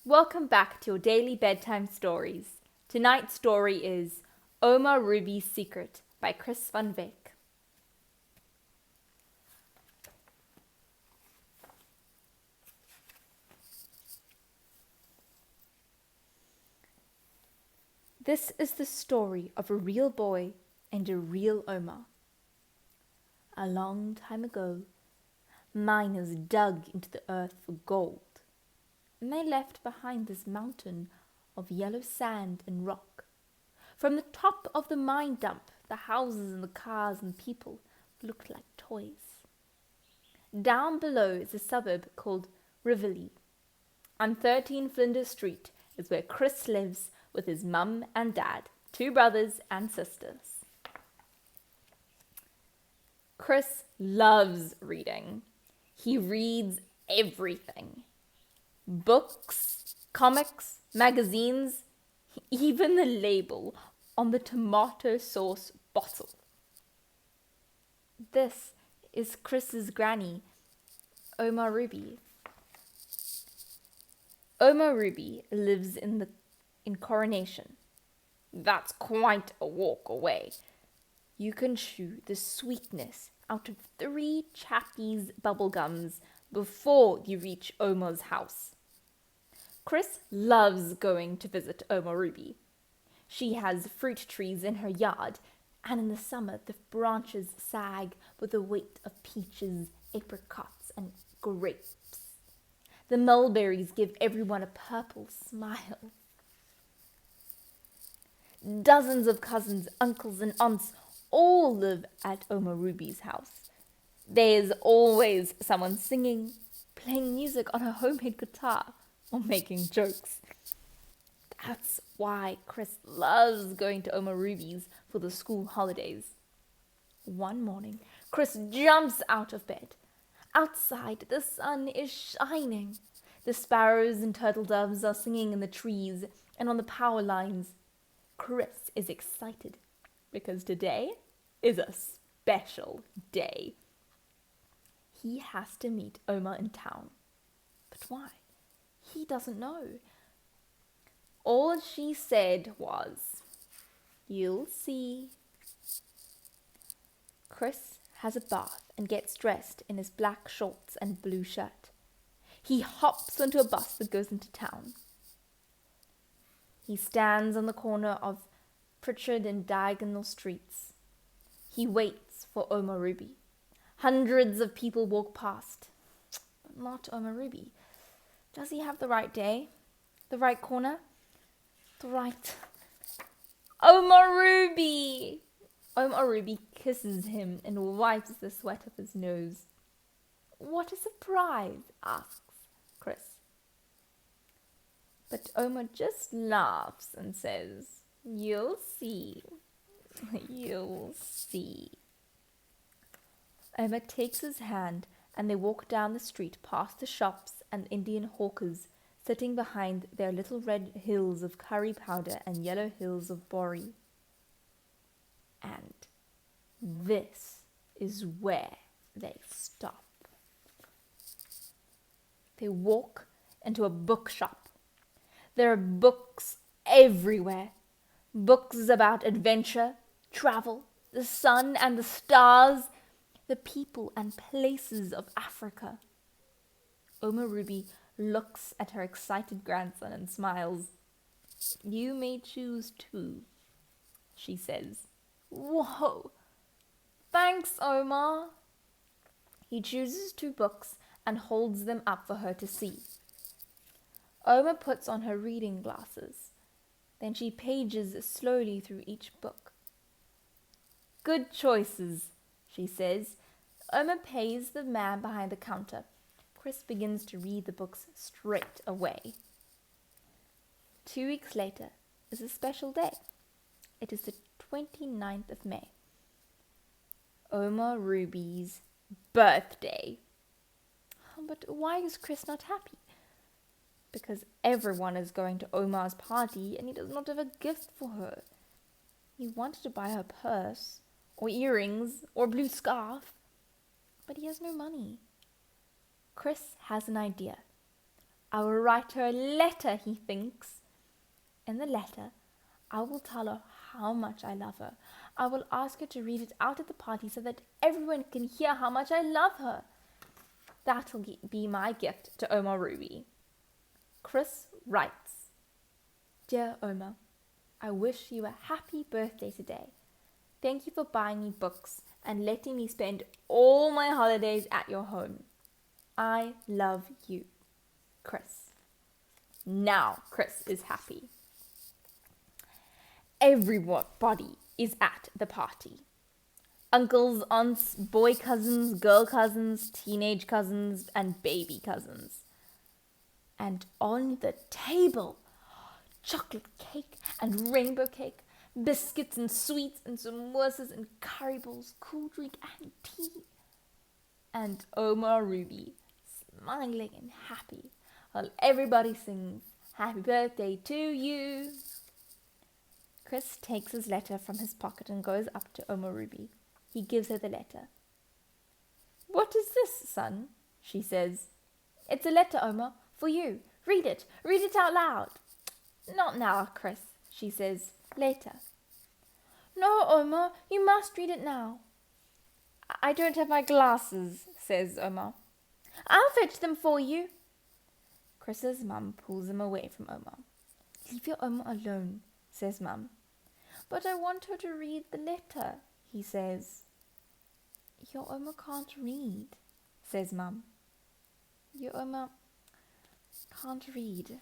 Welcome back to your daily bedtime stories. Tonight's story is Ouma Ruby's Secret by Chris van Wyk. This is the story of a real boy and a real Ouma. A long time ago, miners dug into the earth for gold, and they left behind this mountain of yellow sand and rock. From the top of the mine dump, the houses and the cars and people looked like toys. Down below is a suburb called Rivoli. On 13 Flinders Street is where Chris lives with his mum and dad, 2 brothers and sisters. Chris loves reading. He reads everything. Books, comics, magazines, even the label on the tomato sauce bottle. This is Chris's granny, Ouma Ruby. Ouma Ruby lives in Coronation. That's quite a walk away. You can chew the sweetness out of 3 Chappie's bubblegums before you reach Ouma's house. Chris loves going to visit Ouma Ruby. She has fruit trees in her yard, and in the summer the branches sag with the weight of peaches, apricots, and grapes. The mulberries give everyone a purple smile. Dozens of cousins, uncles, and aunts all live at Ouma Ruby's house. There's always someone singing, playing music on a homemade guitar, or making jokes. That's why Chris loves going to Ouma Ruby's for the school holidays. One morning, Chris jumps out of bed. Outside, the sun is shining. The sparrows and turtle doves are singing in the trees and on the power lines. Chris is excited because today is a special day. He has to meet Ouma in town. But why? He doesn't know. All she said was, "You'll see." Chris has a bath and gets dressed in his black shorts and blue shirt. He hops onto a bus that goes into town. He stands on the corner of Pritchard and Diagonal Streets. He waits for Ouma Ruby. Hundreds of people walk past, but not Ouma Ruby. Does he have the right day? The right corner? The right... Ouma Ruby! Ouma Ruby kisses him and wipes the sweat off his nose. "What a surprise," asks Chris. But Ouma just laughs and says, "You'll see. You'll see." Ouma takes his hand and they walk down the street past the shops and Indian hawkers sitting behind their little red hills of curry powder and yellow hills of bori. And this is where they stop. They walk into a bookshop. There are books everywhere. Books about adventure, travel, the sun and the stars, the people and places of Africa. Ouma Ruby looks at her excited grandson and smiles. "You may choose too," she says. "Whoa! Thanks, Ouma." He chooses 2 books and holds them up for her to see. Ouma puts on her reading glasses. Then she pages slowly through each book. "Good choices," she says. Ouma pays the man behind the counter. Chris begins to read the books straight away. 2 weeks later is a special day. It is the 29th of May. Ouma Ruby's birthday. But why is Chris not happy? Because everyone is going to Ouma's party and he does not have a gift for her. He wanted to buy her purse, or earrings, or blue scarf, but he has no money. Chris has an idea. I will write her a letter, he thinks. In the letter, I will tell her how much I love her. I will ask her to read it out at the party so that everyone can hear how much I love her. That will be my gift to Ouma Ruby. Chris writes, Dear Ouma, I wish you a happy birthday today. Thank you for buying me books and letting me spend all my holidays at your home. I love you, Chris. Now Chris is happy. Everybody is at the party. Uncles, aunts, boy cousins, girl cousins, teenage cousins, and baby cousins. And on the table, chocolate cake and rainbow cake, biscuits and sweets and samosas and curry balls, cool drink and tea. And Ouma Ruby, smiling and happy, while everybody sings, Happy birthday to you. Chris takes his letter from his pocket and goes up to Ouma Ruby. He gives her the letter. What is this, son? She says. It's a letter, Ouma, for you. Read it. Read it out loud. Not now, Chris, she says. Later. No, Ouma, you must read it now. I don't have my glasses, says Ouma. I'll fetch them for you. Chris's mum pulls him away from Ouma. Leave your Ouma alone, says Mum. But I want her to read the letter, he says. Your Ouma can't read, says Mum. Your Ouma can't read.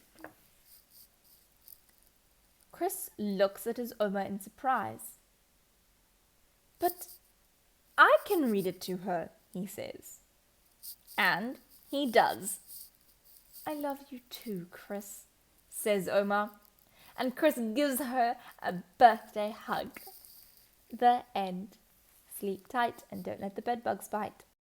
Chris looks at his Ouma in surprise. But I can read it to her, he says. And he does. I love you too, Chris, says Ouma. And Chris gives her a birthday hug. The end. Sleep tight and don't let the bed bugs bite.